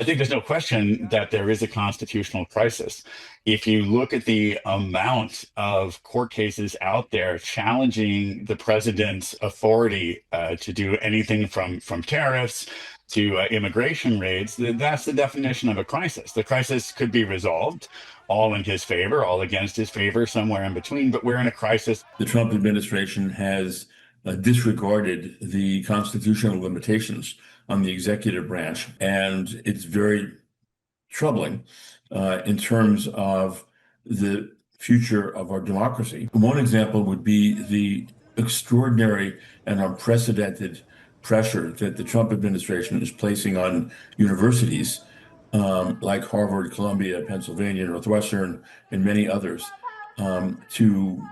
I think there's no question that there is a constitutional crisis. If you look at the amount of court cases out there challenging the president's authority to do anything from tariffs to immigration raids, that's the definition of a crisis. The crisis could be resolved all in his favor, all against his favor, somewhere in between, but we're in a crisis. The Trump administration has disregarded the constitutional limitations on the executive branch, and it's very troubling in terms of the future of our democracy. One example would be the extraordinary and unprecedented pressure that the Trump administration is placing on universities like Harvard, Columbia, Pennsylvania, Northwestern, and many others to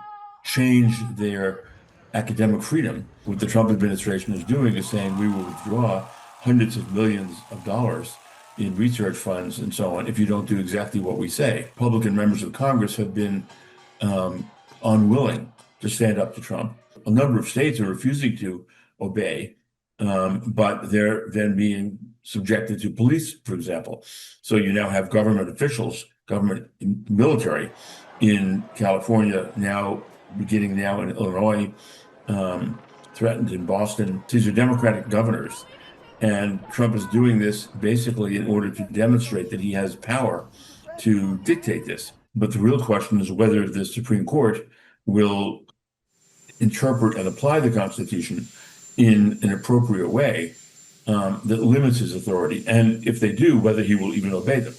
change their academic freedom. What the Trump administration is doing is saying we will withdraw hundreds of millions of dollars in research funds and so on if you don't do exactly what we say. Republican members of Congress have been unwilling to stand up to Trump. A number of states are refusing to obey, but they're then being subjected to police, for example. So you now have government officials, government military in California now, beginning now in Illinois, threatened in Boston. These are Democratic governors. And Trump is doing this basically in order to demonstrate that he has power to dictate this. But the real question is whether the Supreme Court will interpret and apply the Constitution in an appropriate way that limits his authority. And if they do, whether he will even obey them.